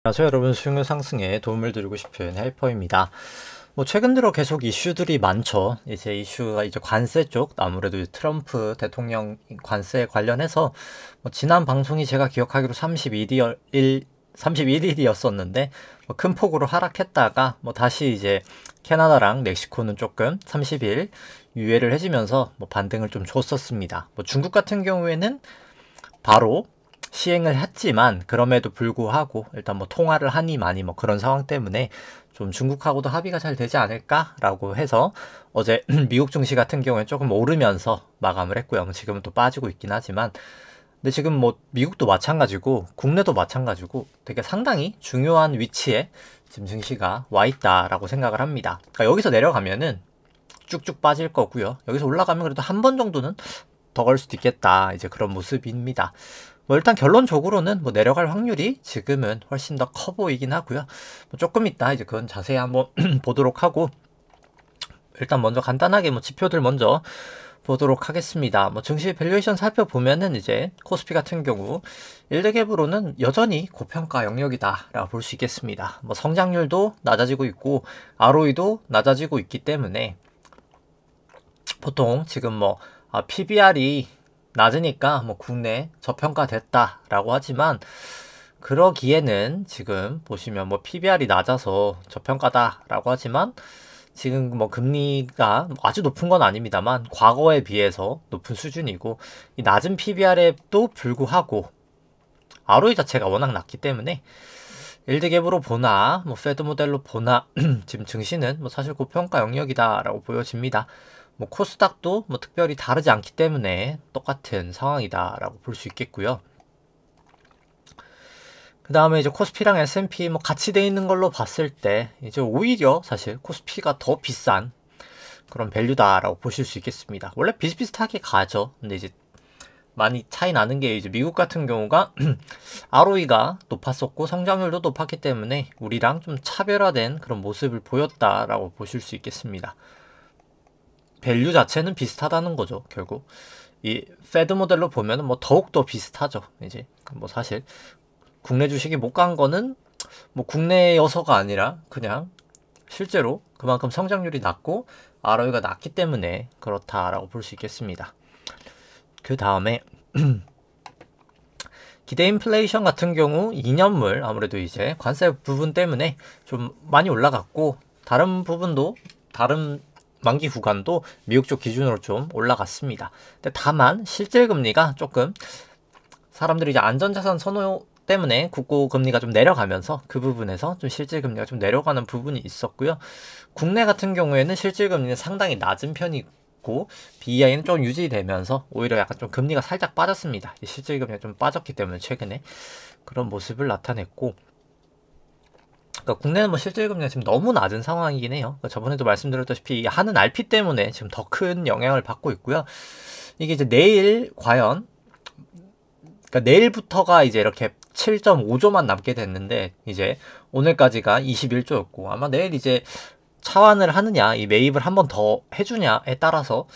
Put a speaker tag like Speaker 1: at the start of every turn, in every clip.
Speaker 1: 안녕하세요 여러분, 수익률 상승에 도움을 드리고 싶은 헬퍼입니다. 최근 들어 계속 이슈들이 많죠. 이제 이슈가 이제 관세 쪽, 아무래도 트럼프 대통령 관세에 관련해서 지난 방송이 제가 기억하기로 31일이었었는데 큰 폭으로 하락했다가 다시 이제 캐나다랑 멕시코는 조금 30일 유예를 해주면서 반등을 좀 줬었습니다. 중국 같은 경우에는 바로 시행을 했지만 그럼에도 불구하고 일단 통화를 하니 많이 그런 상황 때문에 좀 중국하고도 합의가 잘 되지 않을까라고 해서 어제 미국 증시 같은 경우에 조금 오르면서 마감을 했고요. 지금은 또 빠지고 있긴 하지만, 근데 지금 미국도 마찬가지고 국내도 마찬가지고 되게 상당히 중요한 위치에 지금 증시가 와 있다라고 생각을 합니다. 그러니까 여기서 내려가면은 쭉쭉 빠질 거고요. 여기서 올라가면 그래도 한 번 정도는 더 걸 수도 있겠다, 이제 그런 모습입니다. 일단 결론적으로는 내려갈 확률이 지금은 훨씬 더 커 보이긴 하고요. 조금 이따 이제 그건 자세히 한번 보도록 하고, 일단 먼저 간단하게 지표들 먼저 보도록 하겠습니다. 증시 밸류에이션 살펴보면은 이제 코스피 같은 경우 1대갭으로는 여전히 고평가 영역이다라고 볼 수 있겠습니다. 성장률도 낮아지고 있고 ROE도 낮아지고 있기 때문에 보통 지금 PBR이 낮으니까 국내 저평가됐다라고 하지만, 그러기에는 지금 보시면 PBR이 낮아서 저평가다라고 하지만 지금 금리가 아주 높은 건 아닙니다만 과거에 비해서 높은 수준이고, 이 낮은 PBR에도 불구하고 ROE 자체가 워낙 낮기 때문에 일드갭으로 보나 페드 모델로 보나 지금 증시는 사실 고평가 영역이다라고 보여집니다. 코스닥도 특별히 다르지 않기 때문에 똑같은 상황이다라고 볼 수 있겠고요. 그 다음에 이제 코스피랑 S&P 같이 돼 있는 걸로 봤을 때 이제 오히려 사실 코스피가 더 비싼 그런 밸류다라고 보실 수 있겠습니다. 원래 비슷비슷하게 가죠. 근데 이제 많이 차이 나는 게 이제 미국 같은 경우가 ROE가 높았었고 성장률도 높았기 때문에 우리랑 좀 차별화된 그런 모습을 보였다라고 보실 수 있겠습니다. 밸류 자체는 비슷하다는 거죠. 결국 이 페드 모델로 보면 더욱더 비슷하죠. 이제 사실 국내 주식이 못 간 거는 국내여서가 아니라 그냥 실제로 그만큼 성장률이 낮고 ROE가 낮기 때문에 그렇다라고 볼 수 있겠습니다. 그 다음에 기대 인플레이션 같은 경우 2년물 아무래도 이제 관세 부분 때문에 좀 많이 올라갔고, 다른 부분도 다른 만기 구간도 미국 쪽 기준으로 좀 올라갔습니다. 근데 다만 실질 금리가 조금 사람들이 이제 안전자산 선호 때문에 국고 금리가 좀 내려가면서 그 부분에서 좀 실질 금리가 좀 내려가는 부분이 있었고요. 국내 같은 경우에는 실질 금리는 상당히 낮은 편이고 BEI는 좀 유지되면서 오히려 약간 좀 금리가 살짝 빠졌습니다. 실질 금리가 좀 빠졌기 때문에 최근에 그런 모습을 나타냈고, 그러니까 국내는 실질 금리가 지금 너무 낮은 상황이긴 해요. 그러니까 저번에도 말씀드렸다시피 하는 RP 때문에 지금 더 큰 영향을 받고 있고요. 이게 이제 내일 과연, 그러니까 내일부터가 이제 이렇게 7.5조만 남게 됐는데 이제 오늘까지가 21조였고 아마 내일 이제 차환을 하느냐, 이 매입을 한 번 더 해주냐에 따라서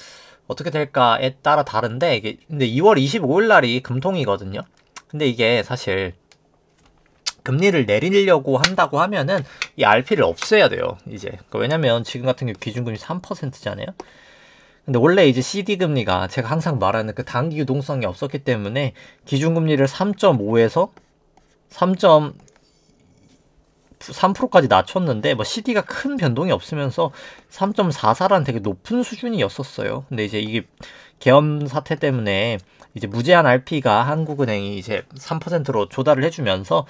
Speaker 1: 어떻게 될까에 따라 다른데, 이게 근데 2월 25일 날이 금통이거든요. 근데 이게 사실 금리를 내리려고 한다고 하면은 이 RP를 없애야 돼요. 이제 왜냐면 지금 같은 경우 기준금리 3%잖아요. 근데 원래 이제 CD 금리가 제가 항상 말하는 그 단기 유동성이 없었기 때문에 기준금리를 3.5에서 3.3%까지 낮췄는데 CD가 큰 변동이 없으면서 3.44라는 되게 높은 수준이었었어요. 근데 이제 이게 계엄 사태 때문에 이제 무제한 RP가 한국은행이 이제 3%로 조달을 해주면서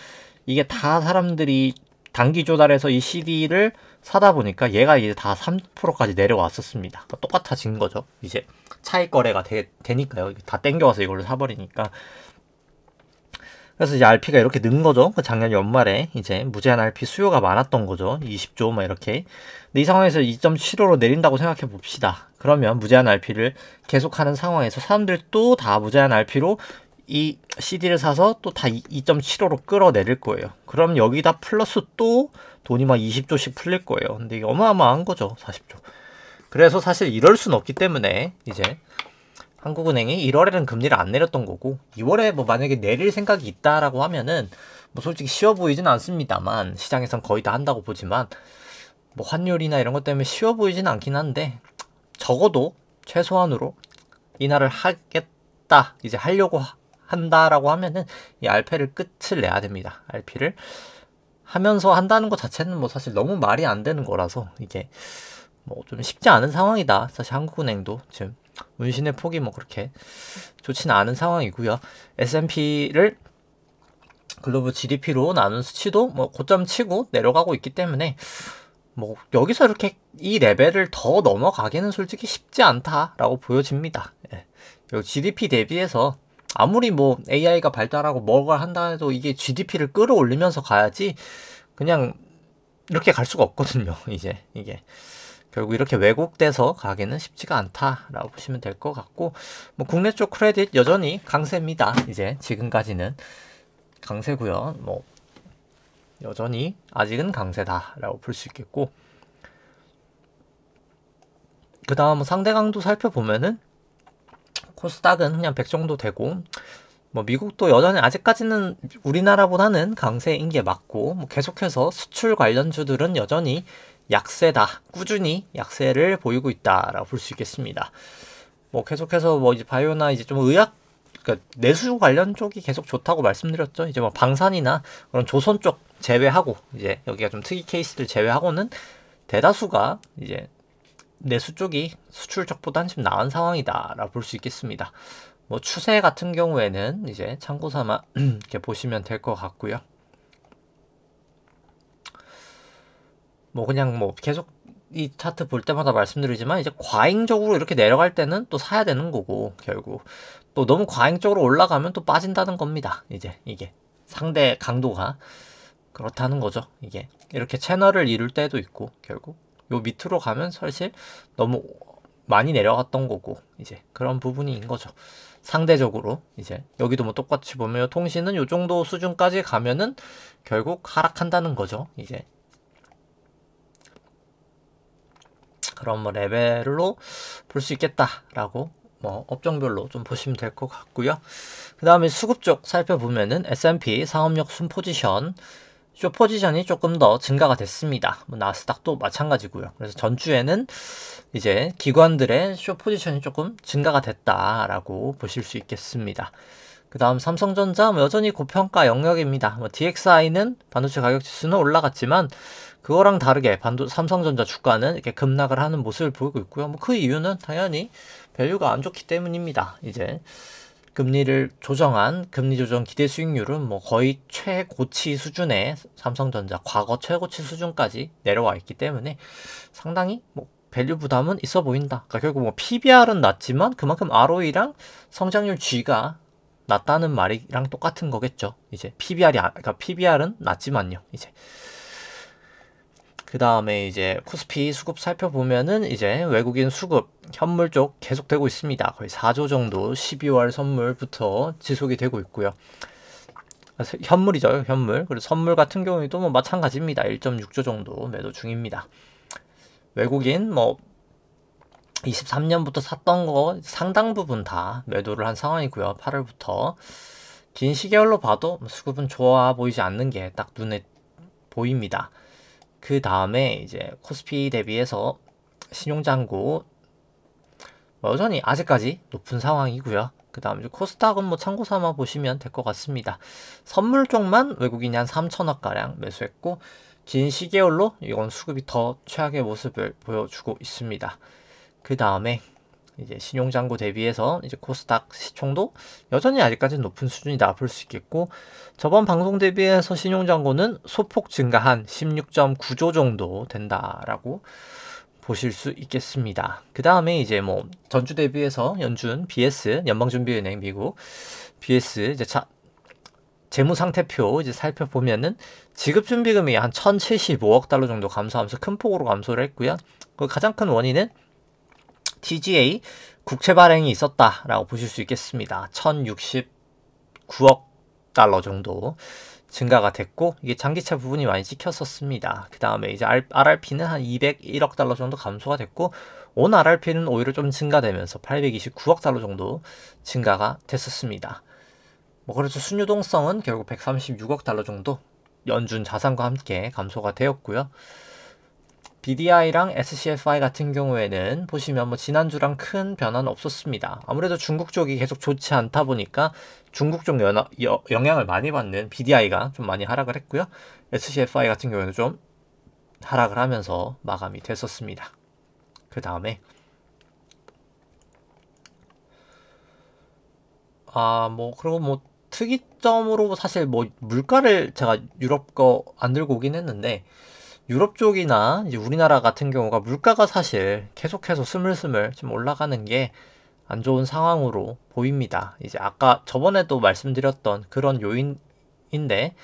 Speaker 1: 이게 다 사람들이 단기 조달해서 이 CD를 사다 보니까 얘가 이제 다 3%까지 내려왔었습니다. 그러니까 똑같아진 거죠. 이제 차익 거래가 되니까요. 다 땡겨와서 이걸로 사버리니까. 그래서 이제 RP가 이렇게 는 거죠. 작년 연말에 이제 무제한 RP 수요가 많았던 거죠. 20조 이렇게. 근데 이 상황에서 2.75로 내린다고 생각해 봅시다. 그러면 무제한 RP를 계속하는 상황에서 사람들이 또 다 무제한 RP로 이 CD를 사서 또 다 2.75로 끌어내릴 거예요. 그럼 여기다 플러스 또 돈이 20조씩 풀릴 거예요. 근데 이게 어마어마한 거죠. 40조. 그래서 사실 이럴 순 없기 때문에 이제 한국은행이 1월에는 금리를 안 내렸던 거고 2월에 만약에 내릴 생각이 있다라고 하면은 뭐 솔직히 쉬워 보이진 않습니다만 시장에선 거의 다 한다고 보지만 뭐 환율이나 이런 것 때문에 쉬워 보이진 않긴 한데 적어도 최소한으로 인하를 하겠다 이제 하려고 한다라고 하면은 이 알페를 끝을 내야 됩니다. RP를 하면서 한다는 것 자체는 뭐 사실 너무 말이 안 되는 거라서 이게 뭐 좀 쉽지 않은 상황이다. 사실 한국은행도 지금 운신의 폭이 뭐 그렇게 좋지는 않은 상황이고요. S&P를 글로벌 GDP로 나눈 수치도 뭐 고점 치고 내려가고 있기 때문에 뭐 여기서 이렇게 이 레벨을 더 넘어가기는 솔직히 쉽지 않다라고 보여집니다. 예. GDP 대비해서 아무리 뭐 AI가 발달하고 뭐가 한다 해도 이게 GDP를 끌어올리면서 가야지 그냥 이렇게 갈 수가 없거든요. 이제 이게 결국 이렇게 왜곡돼서 가기는 쉽지가 않다라고 보시면 될 것 같고 뭐 국내 쪽 크레딧 여전히 강세입니다. 이제 지금까지는 강세고요. 뭐 여전히 아직은 강세다라고 볼 수 있겠고 그 다음 상대 강도 살펴보면은 코스닥은 그냥 100 정도 되고 뭐 미국도 여전히 아직까지는 우리나라보다는 강세인 게 맞고 뭐 계속해서 수출 관련주들은 여전히 약세다. 꾸준히 약세를 보이고 있다라고 볼 수 있겠습니다. 뭐 계속해서 뭐 이제 바이오나 이제 좀 의학 그러니까 내수 관련 쪽이 계속 좋다고 말씀드렸죠. 이제 뭐 방산이나 그런 조선 쪽 제외하고 이제 여기가 좀 특이 케이스들 제외하고는 대다수가 이제 내수 쪽이 수출 쪽보다는 좀 나은 상황이다라고 볼 수 있겠습니다. 뭐 추세 같은 경우에는 이제 참고 삼아 이렇게 보시면 될 것 같고요. 뭐 그냥 뭐 계속 이 차트 볼 때마다 말씀드리지만 이제 과잉적으로 이렇게 내려갈 때는 또 사야 되는 거고 결국 또 너무 과잉적으로 올라가면 또 빠진다는 겁니다. 이제 이게 상대 강도가 그렇다는 거죠. 이게 이렇게 채널을 이룰 때도 있고 결국 요 밑으로 가면 사실 너무 많이 내려갔던 거고 이제 그런 부분인 거죠. 상대적으로 이제 여기도 뭐 똑같이 보면 통신은 요 정도 수준까지 가면은 결국 하락한다는 거죠. 이제 그런 뭐 레벨로 볼 수 있겠다라고 뭐 업종별로 좀 보시면 될 것 같고요. 그 다음에 수급 쪽 살펴보면은 S&P 상업력 순 포지션 쇼 포지션이 조금 더 증가가 됐습니다. 뭐 나스닥도 마찬가지고요. 그래서 전주에는 이제 기관들의 쇼 포지션이 조금 증가가 됐다라고 보실 수 있겠습니다. 그 다음 삼성전자 여전히 고평가 영역입니다. 뭐 DXI는 반도체 가격 지수는 올라갔지만 그거랑 다르게 삼성전자 주가는 이렇게 급락을 하는 모습을 보이고 있고요. 뭐 그 이유는 당연히 밸류가 안 좋기 때문입니다. 이제 금리를 조정한 금리 조정 기대 수익률은 뭐 거의 최고치 수준의 삼성전자 과거 최고치 수준까지 내려와 있기 때문에 상당히 뭐 밸류 부담은 있어 보인다. 그러니까 결국 뭐 PBR은 낮지만 그만큼 ROE랑 성장률 G가 낮다는 말이랑 똑같은 거겠죠. 이제 그러니까 PBR은 낮지만요. 이제 그 다음에 이제 코스피 수급 살펴보면은 이제 외국인 수급 현물 쪽 계속되고 있습니다. 거의 4조 정도 12월 선물부터 지속이 되고 있고요. 현물이죠, 현물. 그리고 선물 같은 경우에도 뭐 마찬가지입니다. 1.6조 정도 매도 중입니다. 외국인 뭐 23년부터 샀던 거 상당 부분 다 매도를 한 상황이고요. 8월부터 긴 시계열로 봐도 수급은 좋아 보이지 않는 게 딱 눈에 보입니다. 그 다음에 이제 코스피 대비해서 신용잔고 여전히 아직까지 높은 상황이고요. 그 다음 이제 코스닥은 뭐 참고 삼아 보시면 될 것 같습니다. 선물 쪽만 외국인이 한 3천억 가량 매수했고 긴 시계열로 이건 수급이 더 최악의 모습을 보여주고 있습니다. 그 다음에 이제 신용잔고 대비해서 이제 코스닥 시총도 여전히 아직까지는 높은 수준이다 볼 수 있겠고 저번 방송 대비해서 신용잔고는 소폭 증가한 16.9조 정도 된다라고 보실 수 있겠습니다. 그 다음에 이제 뭐 전주 대비해서 연준 BS 연방준비은행 미국 BS 이제 재무상태표 이제 살펴보면은 지급준비금이 한 1,075억 달러 정도 감소하면서 큰 폭으로 감소를 했고요. 그 가장 큰 원인은 TGA 국채 발행이 있었다라고 보실 수 있겠습니다. 1,069억 달러 정도 증가가 됐고 이게 장기채 부분이 많이 찍혔었습니다. 그 다음에 이제 RRP는 한 201억 달러 정도 감소가 됐고 온 RRP는 오히려 좀 증가되면서 829억 달러 정도 증가가 됐었습니다. 뭐 그래서 순유동성은 결국 136억 달러 정도 연준 자산과 함께 감소가 되었고요. BDI랑 SCFI 같은 경우에는 보시면 뭐 지난주랑 큰 변화는 없었습니다. 아무래도 중국 쪽이 계속 좋지 않다 보니까 중국 쪽 영향을 많이 받는 BDI가 좀 많이 하락을 했고요. SCFI 같은 경우에는 좀 하락을 하면서 마감이 됐었습니다. 그 다음에 그리고 뭐 특이점으로 사실 뭐 물가를 제가 유럽 거 안 들고 오긴 했는데 유럽 쪽이나 이제 우리나라 같은 경우가 물가가 사실 계속해서 스물스물 좀 올라가는 게 안 좋은 상황으로 보입니다. 이제 아까 저번에도 말씀드렸던 그런 요인인데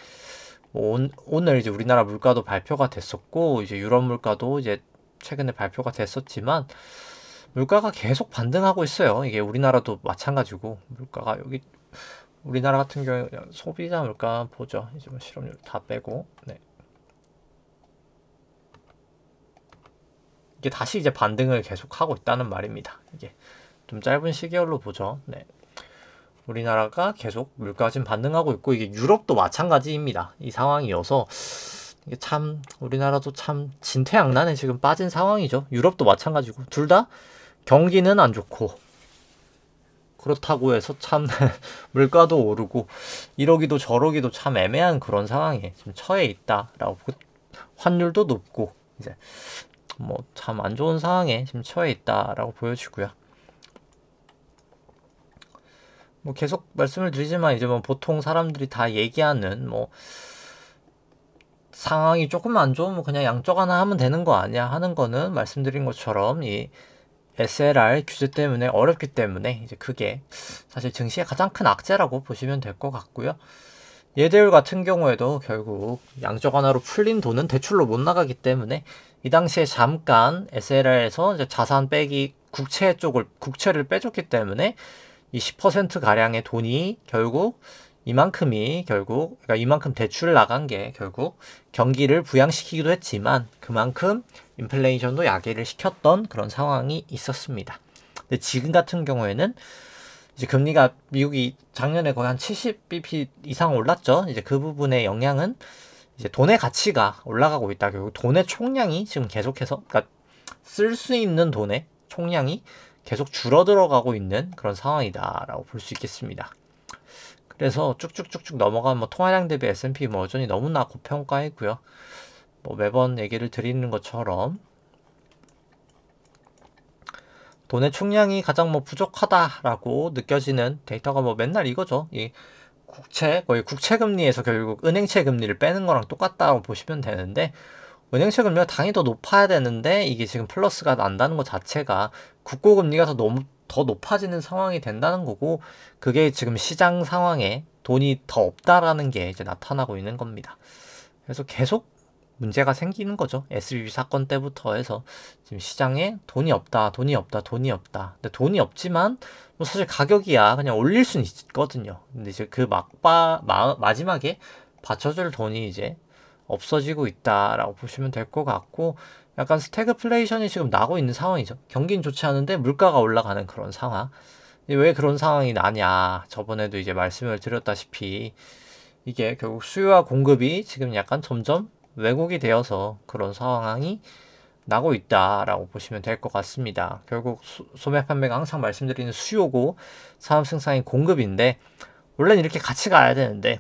Speaker 1: 뭐 오늘 이제 우리나라 물가도 발표가 됐었고 이제 유럽 물가도 이제 최근에 발표가 됐었지만 물가가 계속 반등하고 있어요. 이게 우리나라도 마찬가지고 물가가 여기 우리나라 같은 경우에 소비자 물가 보죠. 이제 뭐 실업률 다 빼고 이게 다시 이제 반등을 계속하고 있다는 말입니다. 이게 좀 짧은 시계열로 보죠. 우리나라가 계속 물가가 지금 반등하고 있고 이게 유럽도 마찬가지입니다. 이 상황이어서 이게 참 우리나라도 참 진퇴양난에 지금 빠진 상황이죠. 유럽도 마찬가지고 둘 다 경기는 안 좋고 그렇다고 해서 참 물가도 오르고 이러기도 저러기도 참 애매한 그런 상황에 지금 처해 있다라고 환율도 높고 이제 뭐 참 안 좋은 상황에 지금 처해 있다라고 보여지고요. 뭐 계속 말씀을 드리지만 이제 뭐 보통 사람들이 다 얘기하는 뭐 상황이 조금 안 좋으면 그냥 양적 하나 하면 되는 거 아니야 하는 거는 말씀드린 것처럼 이 SLR 규제 때문에 어렵기 때문에 이제 그게 사실 증시의 가장 큰 악재라고 보시면 될 것 같고요. 예대율 같은 경우에도 결국 양적 완화로 풀린 돈은 대출로 못 나가기 때문에 이 당시에 잠깐 SLR에서 이제 자산 빼기 국채를 빼줬기 때문에 이 10% 가량의 돈이 결국 그러니까 이만큼 대출을 나간 게 결국 경기를 부양시키기도 했지만 그만큼 인플레이션도 야기를 시켰던 그런 상황이 있었습니다. 근데 지금 같은 경우에는 이제 금리가 미국이 작년에 거의 한 70bp 이상 올랐죠. 이제 그 부분의 영향은 이제 돈의 가치가 올라가고 있다. 결국 돈의 총량이 지금 계속해서 그러니까 쓸 수 있는 돈의 총량이 계속 줄어들어가고 있는 그런 상황이다라고 볼 수 있겠습니다. 그래서 쭉쭉쭉쭉 넘어가면 뭐 통화량 대비 S&P 뭐 여전히 너무나 고평가이고요. 뭐 매번 얘기를 드리는 것처럼 돈의 총량이 가장 뭐 부족하다라고 느껴지는 데이터가 뭐 맨날 이거죠. 이 거의 국채 금리에서 결국 은행채 금리를 빼는 거랑 똑같다고 보시면 되는데 은행채 금리가 당연히 더 높아야 되는데 이게 지금 플러스가 난다는 것 자체가 국고 금리가 더 높아지는 상황이 된다는 거고 그게 지금 시장 상황에 돈이 더 없다라는 게 이제 나타나고 있는 겁니다. 그래서 계속 문제가 생기는 거죠. SBB 사건 때부터 해서 지금 시장에 돈이 없다. 근데 돈이 없지만 뭐 사실 가격이야 그냥 올릴 수는 있거든요. 근데 이제 그 마지막에 받쳐줄 돈이 이제 없어지고 있다라고 보시면 될 것 같고 약간 스태그플레이션이 지금 나고 있는 상황이죠. 경기는 좋지 않은데 물가가 올라가는 그런 상황. 왜 그런 상황이 나냐? 저번에도 이제 말씀을 드렸다시피 이게 결국 수요와 공급이 지금 약간 점점 왜곡이 되어서 그런 상황이 나고 있다라고 보시면 될 것 같습니다. 결국 소매 판매가 항상 말씀드리는 수요고 산업 생산이 공급인데 원래는 이렇게 같이 가야 되는데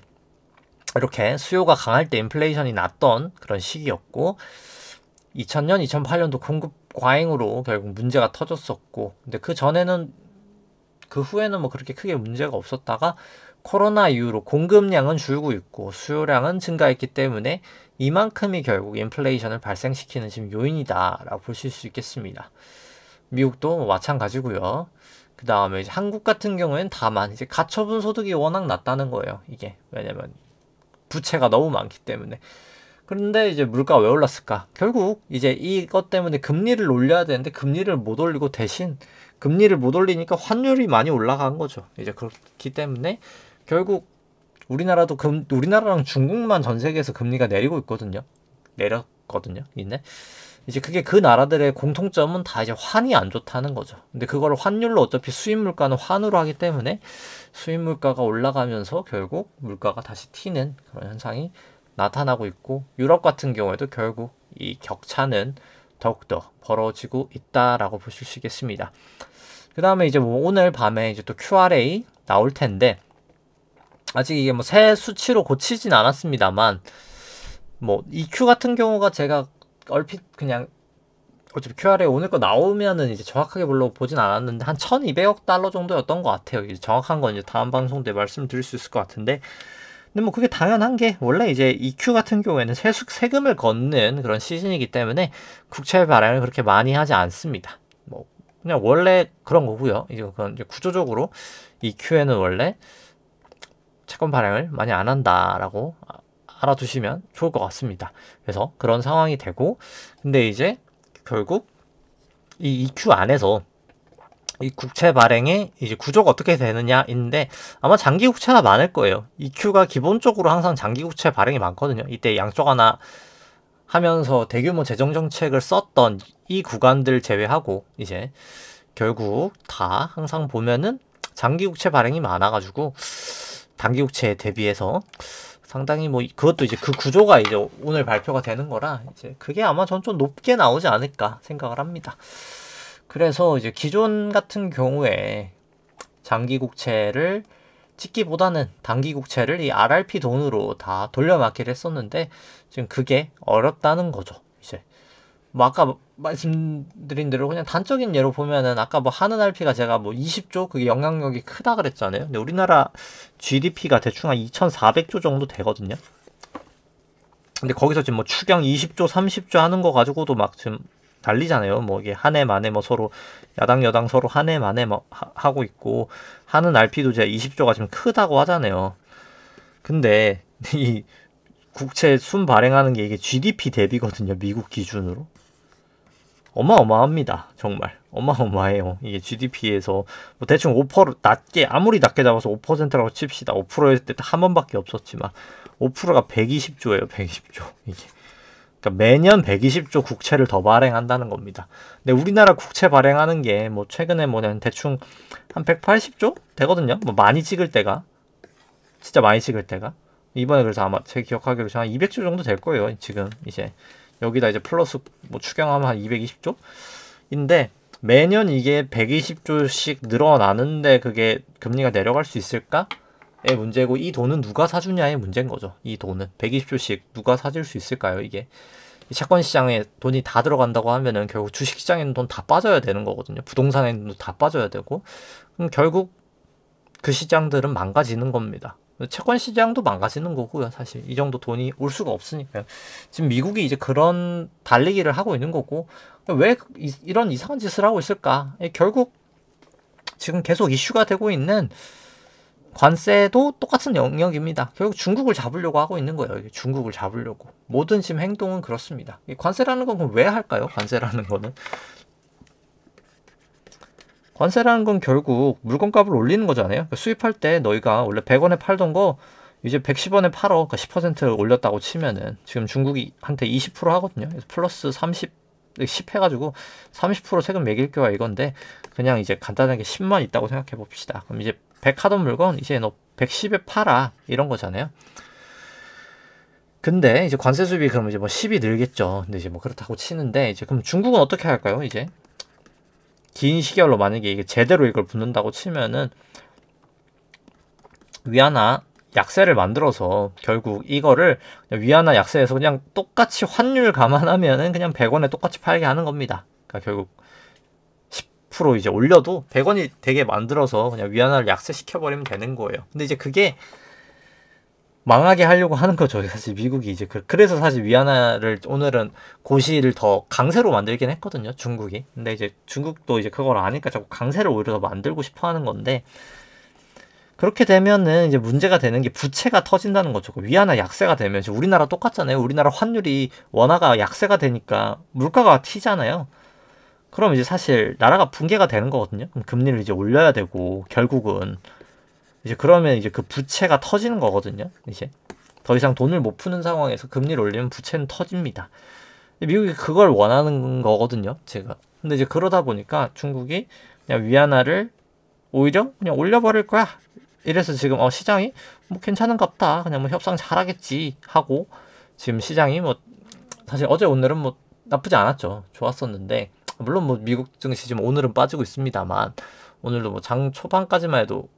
Speaker 1: 이렇게 수요가 강할 때 인플레이션이 났던 그런 시기였고 2000년, 2008년도 공급 과잉으로 결국 문제가 터졌었고 근데 그 후에는 뭐 그렇게 크게 문제가 없었다가 코로나 이후로 공급량은 줄고 있고 수요량은 증가했기 때문에 이만큼이 결국 인플레이션을 발생시키는 지금 요인이다라고 보실 수 있겠습니다. 미국도 뭐 마찬가지고요. 그 다음에 이제 한국 같은 경우에는 다만 이제 가처분 소득이 워낙 낮다는 거예요. 이게 왜냐면 부채가 너무 많기 때문에. 그런데 이제 물가가 왜 올랐을까? 결국 이제 이것 때문에 금리를 올려야 되는데 금리를 못 올리고 대신 금리를 못 올리니까 환율이 많이 올라간 거죠. 이제 그렇기 때문에 결국 우리나라랑 중국만 전 세계에서 금리가 내리고 있거든요. 있거든요. 있네. 이제 그게 그 나라들의 공통점은 다 이제 환이 안 좋다는 거죠. 근데 그거를 환율로 어차피 수입 물가는 환으로 하기 때문에 수입 물가가 올라가면서 결국 물가가 다시 튀는 그런 현상이 나타나고 있고, 유럽 같은 경우에도 결국 이 격차는 더욱더 벌어지고 있다라고 보실 수 있겠습니다. 그 다음에 이제 뭐 오늘 밤에 이제 또 QRA 나올 텐데, 아직 이게 뭐 새 수치로 고치진 않았습니다만, 뭐 EQ 같은 경우가 제가 얼핏 그냥 어차피 QRA 오늘 거 나오면은 이제 정확하게 별로 보진 않았는데 한 1200억 달러 정도였던 것 같아요. 이제 정확한 건 이제 다음 방송 때 말씀드릴 수 있을 것 같은데, 근데 뭐 그게 당연한 게, 원래 이제 EQ 같은 경우에는 세금을 걷는 그런 시즌이기 때문에 국채 발행을 그렇게 많이 하지 않습니다. 뭐 그냥 원래 그런 거고요. 이제 그건 이제 구조적으로 EQ에는 원래 채권 발행을 많이 안 한다라고 알아두시면 좋을 것 같습니다. 그래서 그런 상황이 되고, 근데 이제 결국 이 EQ 안에서 이 국채 발행의 이제 구조가 어떻게 되느냐인데, 아마 장기 국채가 많을 거예요. EQ가 기본적으로 항상 장기 국채 발행이 많거든요. 이때 양쪽 하나 하면서 대규모 재정 정책을 썼던 이 구간들 제외하고 이제 결국 다 항상 보면은 장기 국채 발행이 많아가지고 단기 국채에 대비해서 상당히 뭐 그것도 이제 그 구조가 이제 오늘 발표가 되는 거라 이제 그게 아마 전 좀 높게 나오지 않을까 생각을 합니다. 그래서 이제 기존 같은 경우에 장기 국채를 찍기보다는 단기 국채를 이 RRP 돈으로 다 돌려막기를 했었는데, 지금 그게 어렵다는 거죠. 이제 뭐 아까 말씀드린 대로 그냥 단적인 예로 보면은, 아까 뭐 하는 RP가 제가 뭐 20조 그게 영향력이 크다 그랬잖아요. 근데 우리나라 GDP가 대충 한 2,400조 정도 되거든요. 근데 거기서 지금 뭐 추경 20조 30조 하는 거 가지고도 막 지금 난리잖아요. 뭐 이게 한 해 만에 뭐 서로 야당 여당 서로 한 해 만에 뭐 하고 있고, 하는 RP도 제가 20조가 지금 크다고 하잖아요. 근데 이 국채 순 발행하는 게 이게 GDP 대비거든요. 미국 기준으로. 어마어마합니다. 정말 어마어마해요. 이게 GDP에서 뭐 대충 5% 낮게, 아무리 낮게 잡아서 5%라고 칩시다. 5%일 때 한 번밖에 없었지만 5%가 120조예요. 120조. 이게 그러니까 매년 120조 국채를 더 발행한다는 겁니다. 근데 우리나라 국채 발행하는 게 뭐 최근에 뭐냐면 대충 한 180조 되거든요. 뭐 많이 찍을 때가, 진짜 많이 찍을 때가 이번에 그래서 아마 제 기억하기로 한 200조 정도 될 거예요. 지금 이제 여기다 이제 플러스 뭐 추경하면 한 220조인데 매년 이게 120조씩 늘어나는데 그게 금리가 내려갈 수 있을까? 의 문제고, 이 돈은 누가 사주냐의 문제인 거죠. 이 돈은 120조씩 누가 사줄 수 있을까요? 이게 채권 시장에 돈이 다 들어간다고 하면은 결국 주식 시장에는 돈 다 빠져야 되는 거거든요. 부동산에는 돈 다 빠져야 되고, 그럼 결국 그 시장들은 망가지는 겁니다. 채권 시장도 망가지는 거고요. 사실 이 정도 돈이 올 수가 없으니까요. 지금 미국이 이제 그런 달리기를 하고 있는 거고, 왜 이런 이상한 짓을 하고 있을까? 결국 지금 계속 이슈가 되고 있는 관세도 똑같은 영역입니다. 결국 중국을 잡으려고 하고 있는 거예요. 중국을 잡으려고. 모든 지금 행동은 그렇습니다. 관세라는 건 왜 할까요? 관세라는 거는. 관세라는 건 결국 물건값을 올리는 거잖아요. 그러니까 수입할 때 너희가 원래 100원에 팔던 거 이제 110원에 팔어. 그러니까 10% 올렸다고 치면은 지금 중국이 한테 20% 하거든요. 그래서 플러스 10 해가지고 30% 세금 매길 거야 이건데, 그냥 이제 간단하게 10만 있다고 생각해 봅시다. 그럼 이제 100 하던 물건 이제 너 110에 팔아, 이런 거잖아요. 근데 이제 관세 수입이 그럼 이제 뭐 10이 늘겠죠. 근데 이제 뭐 그렇다고 치는데, 이제 그럼 중국은 어떻게 할까요? 이제 긴 시결로 만약에 이게 제대로 이걸 붙는다고 치면은 위안화 약세를 만들어서 결국 이거를 위안화 약세에서 그냥 똑같이 환율 감안하면은 그냥 100원에 똑같이 팔게 하는 겁니다. 그러니까 결국 10% 이제 올려도 100원이 되게 만들어서 그냥 위안화를 약세시켜버리면 되는 거예요. 근데 이제 그게 망하게 하려고 하는 거죠. 사실 미국이 이제 그래서 사실 위안화를 오늘은 고시를 더 강세로 만들긴 했거든요. 중국이. 근데 이제 중국도 이제 그걸 아니까 자꾸 강세를 오히려 더 만들고 싶어 하는 건데, 그렇게 되면은 이제 문제가 되는 게 부채가 터진다는 거죠. 위안화 약세가 되면 지금 우리나라 똑같잖아요. 우리나라 환율이 원화가 약세가 되니까 물가가 튀잖아요. 그럼 이제 사실 나라가 붕괴가 되는 거거든요. 그럼 금리를 이제 올려야 되고, 결국은 이제 그러면 이제 그 부채가 터지는 거거든요. 이제 더 이상 돈을 못 푸는 상황에서 금리를 올리면 부채는 터집니다. 미국이 그걸 원하는 거거든요, 제가. 근데 이제 그러다 보니까 중국이 그냥 위안화를 오히려 그냥 올려버릴 거야. 이래서 지금 시장이 뭐 괜찮은갑다. 그냥 뭐 협상 잘하겠지 하고 지금 시장이 뭐 사실 어제 오늘은 뭐 나쁘지 않았죠. 좋았었는데 물론 뭐 미국 증시 지금 오늘은 빠지고 있습니다만 오늘도 뭐 장 초반까지만 해도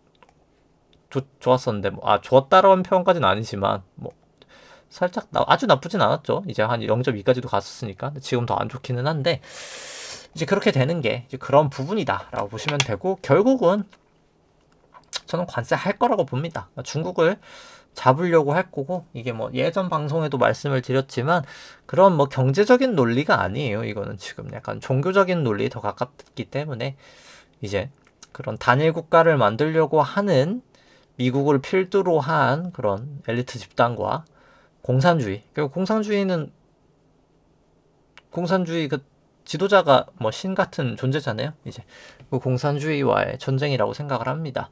Speaker 1: 좋았었는데 뭐 좋았다라는 표현까지는 아니지만 뭐 살짝 아주 나쁘진 않았죠. 이제 한 0.2까지도 갔었으니까. 근데 지금 더 안 좋기는 한데 이제 그렇게 되는 게 이제 그런 부분이다라고 보시면 되고 결국은 저는 관세할 거라고 봅니다. 중국을 잡으려고 할 거고 이게 뭐 예전 방송에도 말씀을 드렸지만 그런 뭐 경제적인 논리가 아니에요. 이거는 지금 약간 종교적인 논리에 더 가깝기 때문에 이제 그런 단일 국가를 만들려고 하는 미국을 필두로 한 그런 엘리트 집단과 공산주의. 그리고 공산주의 그 지도자가 뭐 신 같은 존재잖아요. 이제 그 공산주의와의 전쟁이라고 생각을 합니다.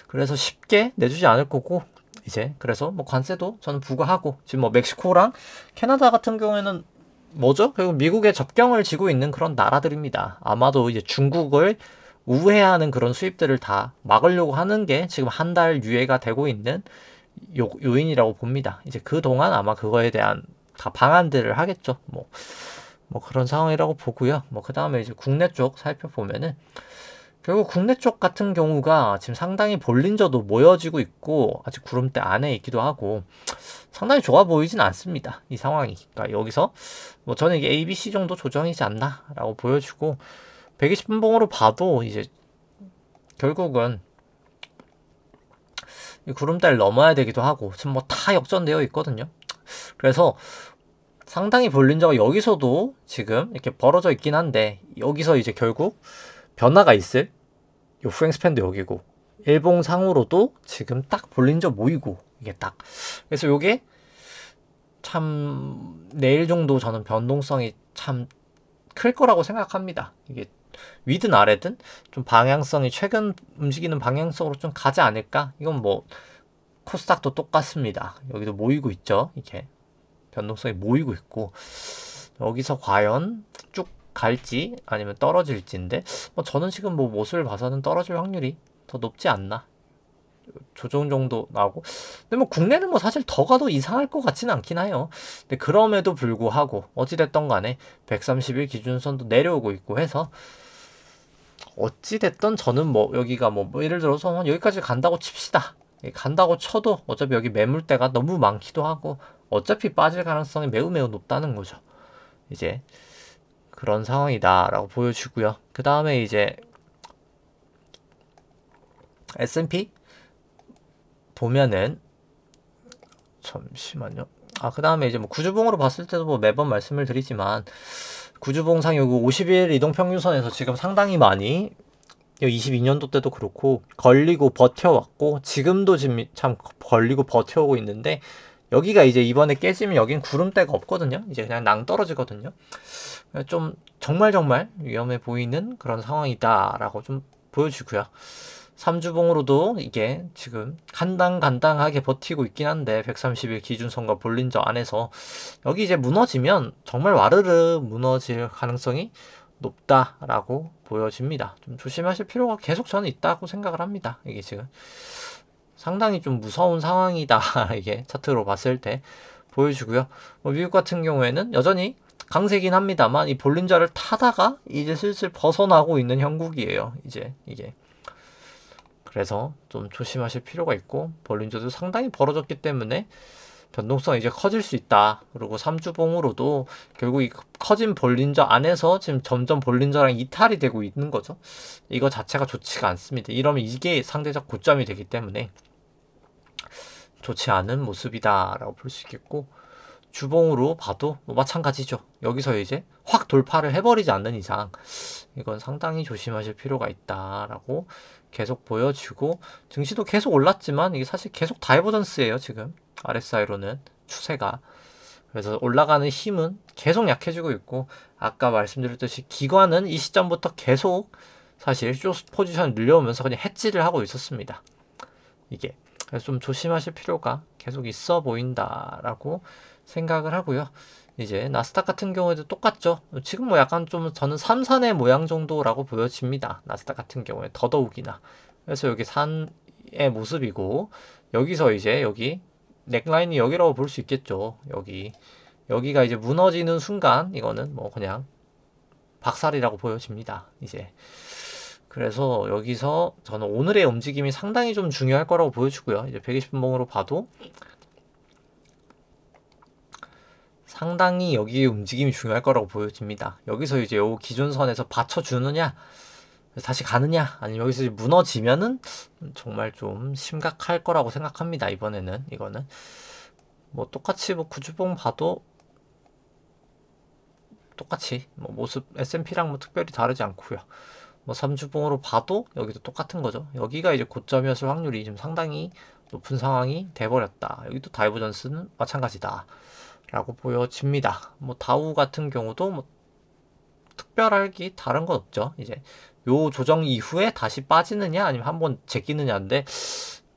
Speaker 1: 그래서 쉽게 내주지 않을 거고 이제 그래서 뭐 관세도 저는 부과하고 지금 뭐 멕시코랑 캐나다 같은 경우에는 뭐죠? 결국 미국의 접경을 지고 있는 그런 나라들입니다. 아마도 이제 중국을 우회하는 그런 수입들을 다 막으려고 하는 게 지금 한 달 유예가 되고 있는 요인이라고 봅니다. 이제 그동안 아마 그거에 대한 다 방안들을 하겠죠. 뭐 그런 상황이라고 보고요. 뭐 그 다음에 이제 국내 쪽 살펴보면은 결국 국내 쪽 같은 경우가 지금 상당히 볼린저도 모여지고 있고 아직 구름대 안에 있기도 하고 상당히 좋아 보이진 않습니다. 이 상황이. 그러니까 여기서 뭐 저는 이게 A, B, C 정도 조정이지 않나라고 보여주고 120분봉으로 봐도 이제 결국은 이 구름대를 넘어야 되기도 하고 지금 뭐 다 역전되어 있거든요. 그래서 상당히 볼린저가 여기서도 지금 이렇게 벌어져 있긴 한데 여기서 이제 결국 변화가 있을 요 프랭스팬도 여기고 일봉상으로도 지금 딱 볼린저 모이고 이게 딱 그래서 요게 참 내일 정도 저는 변동성이 참 클 거라고 생각합니다. 이게 위든 아래든 좀 방향성이 최근 움직이는 방향성으로 좀 가지 않을까? 이건 뭐 코스닥도 똑같습니다. 여기도 모이고 있죠. 이렇게 변동성이 모이고 있고 여기서 과연 쭉 갈지 아니면 떨어질지인데 뭐 저는 지금 뭐 모습을 봐서는 떨어질 확률이 더 높지 않나 조정 정도 나오고 근데 뭐 국내는 뭐 사실 더 가도 이상할 것 같지는 않긴 해요. 근데 그럼에도 불구하고 어찌됐던 간에 130일 기준선도 내려오고 있고 해서 어찌됐던 저는 뭐 여기가 뭐 예를 들어서 여기까지 간다고 칩시다. 간다고 쳐도 어차피 여기 매물대가 너무 많기도 하고 어차피 빠질 가능성이 매우 높다는 거죠. 이제 그런 상황이다라고 보여주고요. 그 다음에 이제 S&P 보면은 잠시만요. 그 다음에 이제 뭐 구주봉으로 봤을 때도 뭐 매번 말씀을 드리지만 구주봉상 요거 50일 이동평균선에서 지금 상당히 많이 22년도 때도 그렇고 걸리고 버텨왔고 지금도 지금 참 걸리고 버텨오고 있는데 여기가 이제 이번에 깨지면 여긴 구름대가 없거든요. 이제 그냥 낭떠러지거든요. 좀 정말 위험해 보이는 그런 상황이다라고 좀 보여주고요. 3주봉으로도 이게 지금 간당간당하게 버티고 있긴 한데 130일 기준선과 볼린저 안에서 여기 이제 무너지면 정말 와르르 무너질 가능성이 높다라고 보여집니다. 좀 조심하실 필요가 계속 저는 있다고 생각을 합니다. 이게 지금 상당히 좀 무서운 상황이다. 이게 차트로 봤을 때 보여주고요. 뭐 미국 같은 경우에는 여전히 강세긴 합니다만 이 볼린저를 타다가 이제 슬슬 벗어나고 있는 형국이에요. 이제 이게 그래서 좀 조심하실 필요가 있고 볼린저도 상당히 벌어졌기 때문에 변동성 이제 커질 수 있다. 그리고 3주봉으로도 결국 이 커진 볼린저 안에서 지금 점점 볼린저랑 이탈이 되고 있는 거죠. 이거 자체가 좋지가 않습니다. 이러면 이게 상대적 고점이 되기 때문에 좋지 않은 모습이다라고 볼 수 있겠고 주봉으로 봐도 뭐 마찬가지죠. 여기서 이제 확 돌파를 해버리지 않는 이상 이건 상당히 조심하실 필요가 있다라고 계속 보여주고 증시도 계속 올랐지만 이게 사실 계속 다이버전스예요. 지금 RSI로는 추세가 그래서 올라가는 힘은 계속 약해지고 있고 아까 말씀드렸듯이 기관은 이 시점부터 계속 사실 숏 포지션을 늘려오면서 그냥 해지를 하고 있었습니다. 이게 그래서 좀 조심하실 필요가 계속 있어 보인다라고 생각을 하고요. 이제 나스닥 같은 경우에도 똑같죠. 지금 뭐 약간 좀 저는 삼산의 모양 정도라고 보여집니다. 나스닥 같은 경우에 더더욱이나. 그래서 여기 산의 모습이고, 여기서 이제 여기 넥라인이 여기라고 볼 수 있겠죠. 여기가 이제 무너지는 순간 이거는 뭐 그냥 박살이라고 보여집니다. 이제 그래서 여기서 저는 오늘의 움직임이 상당히 좀 중요할 거라고 보여주고요. 이제 120분봉으로 봐도 상당히 여기의 움직임이 중요할 거라고 보여집니다. 여기서 이제 요 기준선에서 받쳐주느냐, 다시 가느냐, 아니면 여기서 무너지면은 정말 좀 심각할 거라고 생각합니다. 이번에는 이거는 뭐 똑같이 뭐 구주봉 봐도 똑같이 뭐 모습 S&P랑 뭐 특별히 다르지 않고요. 뭐 3주봉으로 봐도 여기도 똑같은 거죠. 여기가 이제 고점이었을 확률이 좀 상당히 높은 상황이 돼버렸다. 여기도 다이버전스는 마찬가지다 라고 보여집니다. 뭐 다우 같은 경우도 뭐 특별하게 다른 건 없죠. 이제 요 조정 이후에 다시 빠지느냐 아니면 한번 제끼느냐인데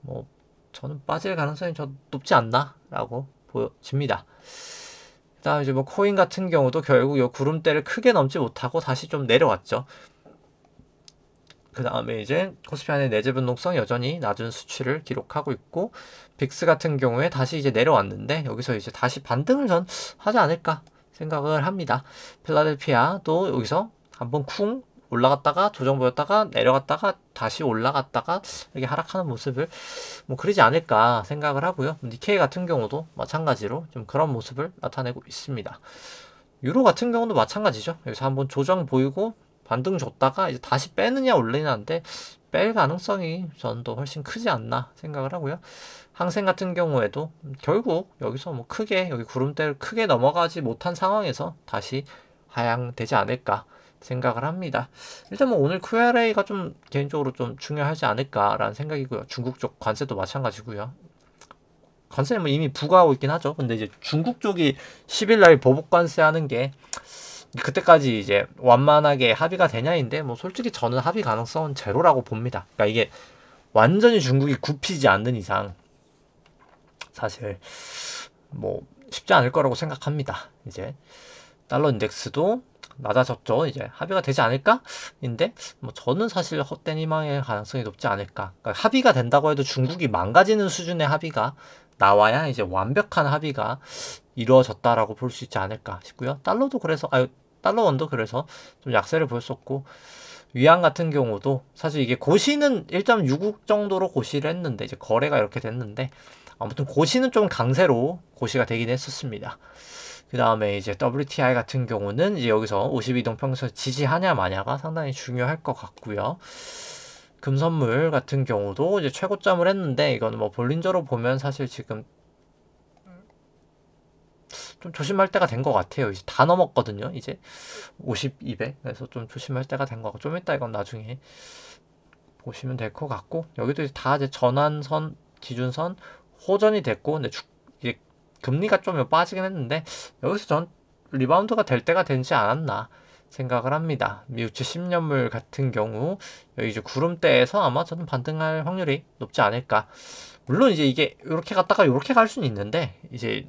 Speaker 1: 뭐 저는 빠질 가능성이 좀 높지 않나 라고 보여집니다. 그다음 이제 뭐 코인 같은 경우도 결국 요 구름대를 크게 넘지 못하고 다시 좀 내려왔죠. 그 다음에 이제 코스피 안의 내재 변동성 여전히 낮은 수치를 기록하고 있고, 빅스 같은 경우에 다시 이제 내려왔는데 여기서 이제 다시 반등을 전 하지 않을까 생각을 합니다. 필라델피아도 여기서 한번 쿵 올라갔다가 조정 보였다가 내려갔다가 다시 올라갔다가 이렇게 하락하는 모습을 뭐 그리지 않을까 생각을 하고요. 니케이 같은 경우도 마찬가지로 좀 그런 모습을 나타내고 있습니다. 유로 같은 경우도 마찬가지죠. 여기서 한번 조정 보이고 반등 줬다가 이제 다시 빼느냐 올리냐인데 뺄 가능성이 저는 더 훨씬 크지 않나 생각을 하고요. 항생 같은 경우에도 결국 여기서 뭐 크게 여기 구름대를 크게 넘어가지 못한 상황에서 다시 하향되지 않을까 생각을 합니다. 일단 뭐 오늘 Q&A가 좀 개인적으로 좀 중요하지 않을까라는 생각이고요. 중국 쪽 관세도 마찬가지고요. 관세는 이미 부과하고 있긴 하죠. 근데 이제 중국 쪽이 10일날 보복 관세하는 게 그때까지 이제 완만하게 합의가 되냐인데 뭐 솔직히 저는 합의 가능성은 제로라고 봅니다. 그러니까 이게 완전히 중국이 굽히지 않는 이상 사실 뭐 쉽지 않을 거라고 생각합니다. 이제 달러 인덱스도 낮아졌죠. 이제 합의가 되지 않을까? 인데 뭐 저는 사실 헛된 희망의 가능성이 높지 않을까. 그러니까 합의가 된다고 해도 중국이 망가지는 수준의 합의가 나와야 이제 완벽한 합의가 이루어졌다라고 볼 수 있지 않을까 싶고요. 달러도 그래서 달러 원도 그래서 좀 약세를 보였었고, 위안 같은 경우도 사실 이게 고시는 1.65 정도로 고시를 했는데 이제 거래가 이렇게 됐는데 아무튼 고시는 좀 강세로 고시가 되긴 했었습니다. 그 다음에 이제 WTI 같은 경우는 이제 여기서 52동 평선 지지하냐 마냐가 상당히 중요할 것 같고요. 금선물 같은 경우도 이제 최고점을 했는데 이거는 뭐 볼린저로 보면 사실 지금 좀 조심할 때가 된 것 같아요. 이제 다 넘었거든요. 이제 50, 200. 그래서 좀 조심할 때가 된 것 같고, 좀 이따 이건 나중에 보시면 될 것 같고, 여기도 이제 다 이제 전환선, 기준선 호전이 됐고, 근데 이제 금리가 좀 빠지긴 했는데 여기서 전 리바운드가 될 때가 되지 않았나 생각을 합니다. 미우치 10년물 같은 경우 여기 이제 구름대에서 아마 저는 반등할 확률이 높지 않을까. 물론 이제 이게 이렇게 갔다가 이렇게 갈 수는 있는데 이제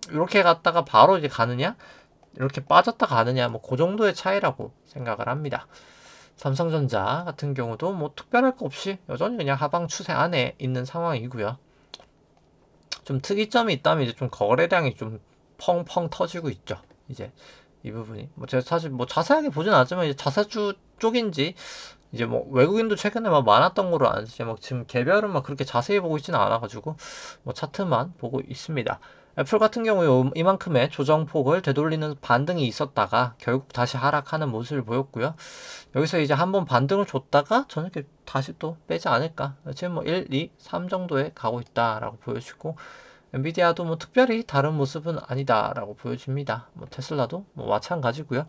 Speaker 1: 이렇게 갔다가 바로 이제 가느냐, 이렇게 빠졌다 가느냐, 뭐 그 정도의 차이라고 생각을 합니다. 삼성전자 같은 경우도 뭐 특별할 거 없이 여전히 그냥 하방 추세 안에 있는 상황이고요. 좀 특이점이 있다면 이제 좀 거래량이 좀 펑펑 터지고 있죠. 이제 이 부분이 뭐 제가 사실 뭐 자세하게 보진 않았지만 이제 자사주 쪽인지 이제 뭐 외국인도 최근에 막 많았던 거로 아는지 막 지금 개별은 막 그렇게 자세히 보고 있지는 않아가지고 뭐 차트만 보고 있습니다. 애플 같은 경우에 이만큼의 조정폭을 되돌리는 반등이 있었다가 결국 다시 하락하는 모습을 보였고요. 여기서 이제 한번 반등을 줬다가 저는 이렇게 다시 또 빼지 않을까. 지금 뭐 1, 2, 3 정도에 가고 있다라고 보여지고, 엔비디아도 뭐 특별히 다른 모습은 아니다라고 보여집니다. 뭐 테슬라도 뭐 마찬가지고요.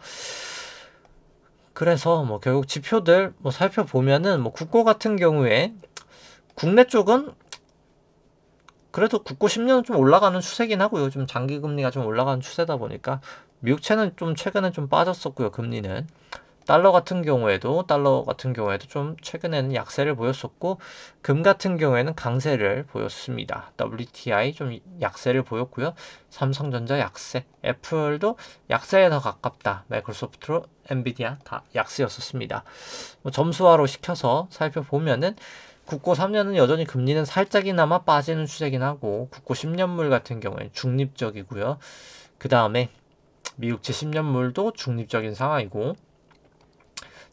Speaker 1: 그래서 뭐 결국 지표들 뭐 살펴보면은 뭐 국고 같은 경우에 국내 쪽은 그래도 국고 10년은 좀 올라가는 추세긴 하고요. 좀 장기 금리가 좀 올라가는 추세다 보니까 미국채는 좀 최근에 좀 빠졌었고요. 금리는 달러 같은 경우에도 좀 최근에는 약세를 보였었고, 금 같은 경우에는 강세를 보였습니다. WTI 좀 약세를 보였고요. 삼성전자 약세, 애플도 약세에 더 가깝다. 마이크로소프트, 엔비디아 다 약세였었습니다. 뭐 점수화로 시켜서 살펴보면은 국고 3년은 여전히 금리는 살짝이나마 빠지는 추세긴 하고, 국고 10년물 같은 경우에는 중립적이고요. 그 다음에 미국채 10년물도 중립적인 상황이고,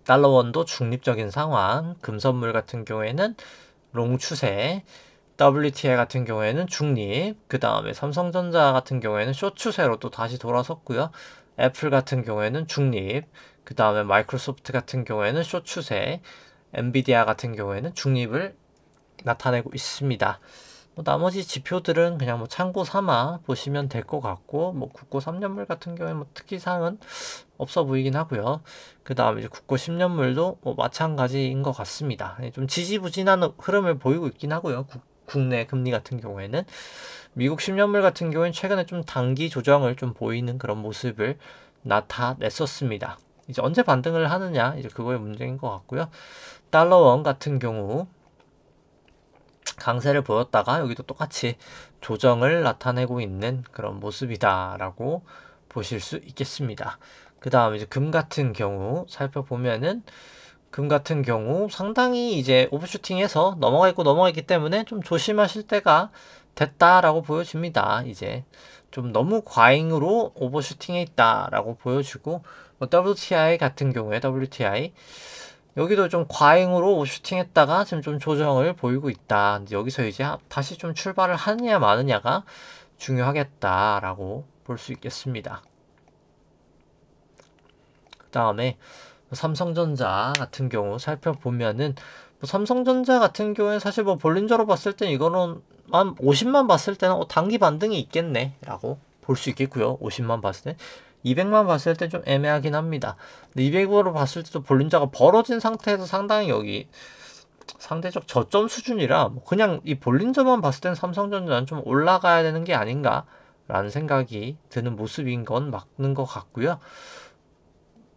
Speaker 1: 달러원도 중립적인 상황, 금선물 같은 경우에는 롱 추세, WTI 같은 경우에는 중립, 그 다음에 삼성전자 같은 경우에는 숏 추세로 또 다시 돌아섰고요. 애플 같은 경우에는 중립, 그 다음에 마이크로소프트 같은 경우에는 숏 추세, 엔비디아 같은 경우에는 중립을 나타내고 있습니다. 뭐 나머지 지표들은 그냥 뭐 참고 삼아 보시면 될 것 같고, 뭐 국고 3년물 같은 경우에 뭐 특이사항은 없어 보이긴 하고요. 그 다음에 이제 국고 10년물도 뭐 마찬가지인 것 같습니다. 좀 지지부진한 흐름을 보이고 있긴 하고요. 국내 금리 같은 경우에는 미국 10년물 같은 경우에는 최근에 좀 단기 조정을 좀 보이는 그런 모습을 나타냈었습니다. 이제 언제 반등을 하느냐, 이제 그거의 문제인 것 같고요. 달러원 같은 경우 강세를 보였다가 여기도 똑같이 조정을 나타내고 있는 그런 모습이다라고 보실 수 있겠습니다. 그 다음 이제 금 같은 경우 살펴보면은, 금 같은 경우 상당히 이제 오버슈팅해서 넘어가 있기 때문에 좀 조심하실 때가 됐다라고 보여집니다. 이제 좀 너무 과잉으로 오버슈팅해 있다라고 보여주고, 뭐 WTI 같은 경우에 여기도 좀 과잉으로 슈팅했다가 지금 좀 조정을 보이고 있다. 여기서 이제 다시 좀 출발을 하느냐 마느냐가 중요하겠다라고 볼 수 있겠습니다. 그 다음에 삼성전자 같은 경우 살펴보면은, 뭐 삼성전자 같은 경우에 사실 뭐 볼린저로 봤을 때 이거는 한 50만 봤을 때는 단기 반등이 있겠네 라고 볼 수 있겠고요. 50만 봤을 때 200만 봤을 때 좀 애매하긴 합니다. 근데 200으로 봤을 때도 볼린저가 벌어진 상태에서 상당히 여기 상대적 저점 수준이라, 뭐 그냥 이 볼린저만 봤을 땐 삼성전자는 좀 올라가야 되는 게 아닌가 라는 생각이 드는 모습인 건 맞는 것 같고요.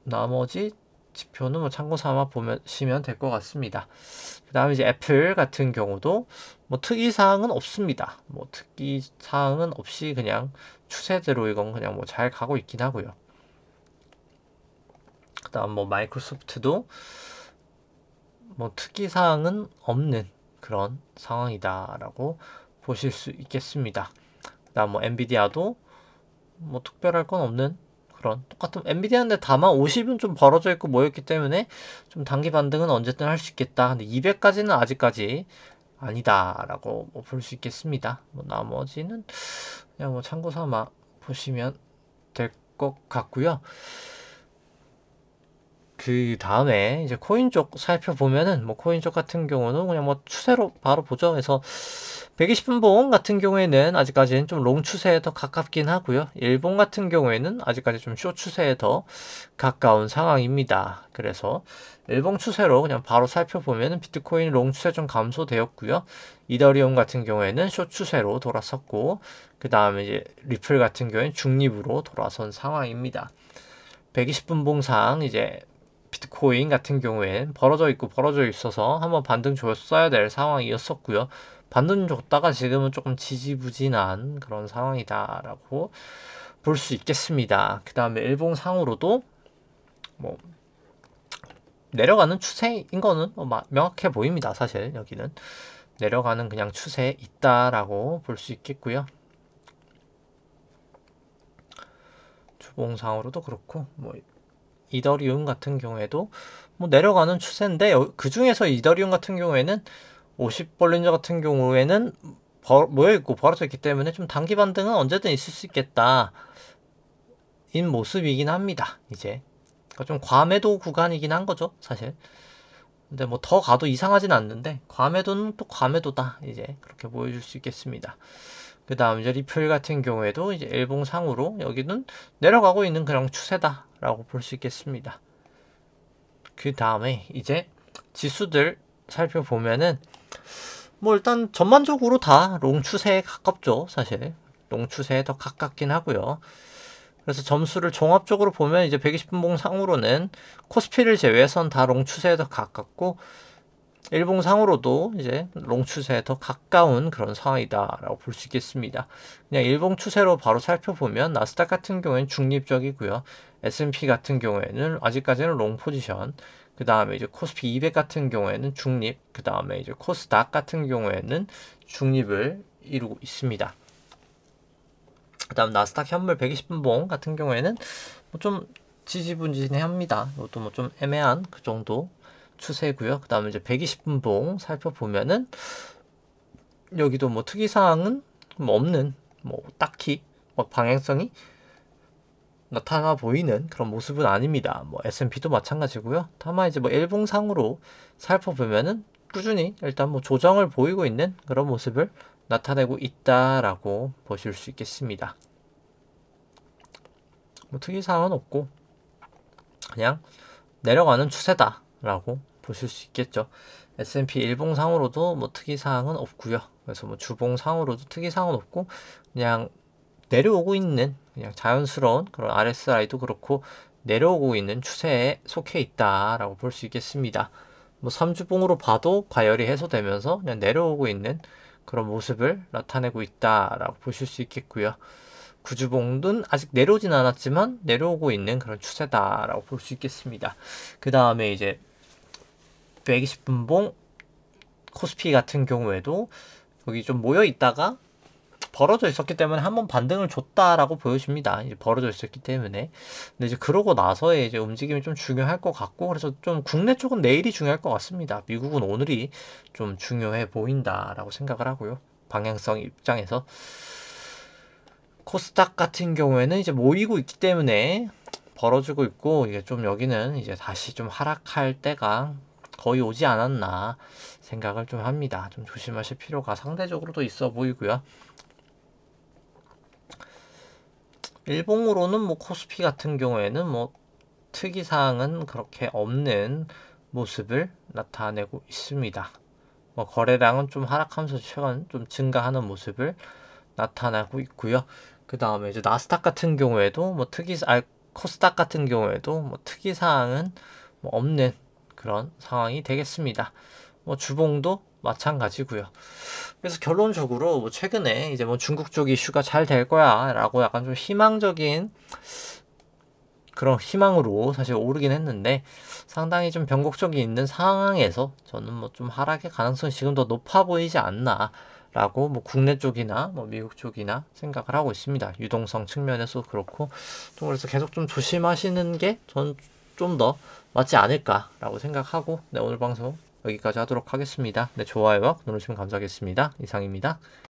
Speaker 1: 나머지 지표는 뭐 참고 삼아 보시면 될 것 같습니다. 그 다음에 이제 애플 같은 경우도 뭐 특이사항은 없습니다. 뭐 특이사항은 없이 그냥 추세대로 이건 그냥 뭐 잘 가고 있긴 하고요. 그 다음 뭐 마이크로소프트도 뭐 특이사항은 없는 그런 상황이다라고 보실 수 있겠습니다. 그 다음 뭐 엔비디아도 뭐 특별할 건 없는 그런 똑같은 엔비디아인데 다만 50은 좀 벌어져 있고 모였기 때문에 좀 단기 반등은 언제든 할 수 있겠다. 근데 200까지는 아직까지 아니다라고 뭐 볼 수 있겠습니다. 뭐 나머지는 그냥 뭐 참고 삼아 보시면 될 것 같고요. 그 다음에 이제 코인 쪽 살펴보면은, 뭐 코인 쪽 같은 경우는 그냥 뭐 추세로 바로 보죠. 그래서 120분 봉 같은 경우에는 아직까지는 좀 롱 추세에 더 가깝긴 하고요. 일봉 같은 경우에는 아직까지 좀 숏 추세에 더 가까운 상황입니다. 그래서 일봉 추세로 그냥 바로 살펴보면은 비트코인 롱 추세 좀 감소되었고요. 이더리움 같은 경우에는 숏 추세로 돌아섰고, 그 다음에 이제 리플 같은 경우에는 중립으로 돌아선 상황입니다. 120분 봉상 이제 비트코인 같은 경우엔 벌어져 있어서 한번 반등 줬어야 될 상황이었었고요. 반등 줬다가 지금은 조금 지지부진한 그런 상황이다라고 볼 수 있겠습니다. 그 다음에 일봉상으로도 뭐 내려가는 추세인 거는 뭐 명확해 보입니다. 사실 여기는 내려가는 그냥 추세에 있다라고 볼 수 있겠고요. 주봉상으로도 그렇고, 뭐 이더리움 같은 경우에도 뭐 내려가는 추세인데, 그 중에서 이더리움 같은 경우에는 50볼린저 같은 경우에는 모여있고 벌어져 있기 때문에 좀 단기 반등은 언제든 있을 수 있겠다 인 모습이긴 합니다. 이제 그러니까 좀 과매도 구간이긴 한 거죠, 사실. 근데 뭐 더 가도 이상하진 않는데, 과매도는 또 과매도다, 이제 그렇게 보여줄 수 있겠습니다. 그 다음 이제 리플 같은 경우에도 이제 일봉상으로 여기는 내려가고 있는 그런 추세다라고 볼 수 있겠습니다. 그 다음에 이제 지수들 살펴보면은, 뭐 일단 전반적으로 다 롱 추세에 가깝죠. 사실 롱 추세에 더 가깝긴 하고요. 그래서 점수를 종합적으로 보면 이제 120분봉 상으로는 코스피를 제외해선 다 롱 추세에 더 가깝고 일봉 상으로도 이제 롱 추세에 더 가까운 그런 상황이다라고 볼 수 있겠습니다. 그냥 일봉 추세로 바로 살펴보면 나스닥 같은 경우에는 중립적이고요. S&P 같은 경우에는 아직까지는 롱 포지션. 그 다음에 이제 코스피 200 같은 경우에는 중립. 그 다음에 이제 코스닥 같은 경우에는 중립을 이루고 있습니다. 그 다음 나스닥 현물 120분봉 같은 경우에는 뭐 좀 지지분진합니다. 이것도 뭐 좀 애매한 그 정도 추세고요. 그 다음에 이제 120분봉 살펴보면은 여기도 뭐 특이사항은 뭐 없는, 뭐 딱히 막 방향성이 나타나 보이는 그런 모습은 아닙니다. 뭐 S&P도 마찬가지고요. 다만 이제 뭐 일봉상으로 살펴보면은 꾸준히 일단 뭐 조정을 보이고 있는 그런 모습을 나타내고 있다라고 보실 수 있겠습니다. 뭐 특이사항은 없고 그냥 내려가는 추세다라고 보실 수 있겠죠. S&P 일봉상으로도 뭐 특이사항은 없고요. 그래서 뭐 주봉상으로도 특이사항은 없고 그냥 내려오고 있는 그냥 자연스러운 그런 RSI도 그렇고 내려오고 있는 추세에 속해 있다라고 볼 수 있겠습니다. 뭐 3주봉으로 봐도 과열이 해소되면서 그냥 내려오고 있는 그런 모습을 나타내고 있다라고 보실 수 있겠고요. 9주봉은 아직 내려오진 않았지만 내려오고 있는 그런 추세다라고 볼 수 있겠습니다. 그 다음에 이제 120분봉 코스피 같은 경우에도 여기 좀 모여 있다가 벌어져 있었기 때문에 한번 반등을 줬다라고 보여집니다. 이제 벌어져 있었기 때문에. 근데 이제 그러고 나서의 이제 움직임이 좀 중요할 것 같고, 그래서 좀 국내 쪽은 내일이 중요할 것 같습니다. 미국은 오늘이 좀 중요해 보인다라고 생각을 하고요. 방향성 입장에서. 코스닥 같은 경우에는 이제 모이고 있기 때문에 벌어지고 있고, 이게 좀 여기는 이제 다시 좀 하락할 때가 거의 오지 않았나 생각을 좀 합니다. 좀 조심하실 필요가 상대적으로도 있어 보이고요. 일봉으로는 뭐 코스피 같은 경우에는 뭐 특이사항은 그렇게 없는 모습을 나타내고 있습니다. 뭐 거래량은 좀 하락하면서 최근 좀 증가하는 모습을 나타나고 있고요. 그 다음에 이제 나스닥 같은 경우에도 뭐 코스닥 같은 경우에도 뭐 특이사항은 뭐 없는 그런 상황이 되겠습니다. 뭐 주봉도 마찬가지고요. 그래서 결론적으로 뭐 최근에 이제 뭐 중국 쪽 이슈가 잘 될 거야 라고 약간 좀 희망적인 그런 희망으로 사실 오르긴 했는데 상당히 좀 변곡적이 있는 상황에서 저는 뭐 좀 하락의 가능성이 지금 더 높아 보이지 않나 라고 뭐 국내 쪽이나 뭐 미국 쪽이나 생각을 하고 있습니다. 유동성 측면에서 그렇고 좀 그래서 계속 좀 조심하시는 게 전 좀 더 맞지 않을까라고 생각하고 네, 오늘 방송 여기까지 하도록 하겠습니다. 네, 좋아요와 눌러주시면 감사하겠습니다. 이상입니다.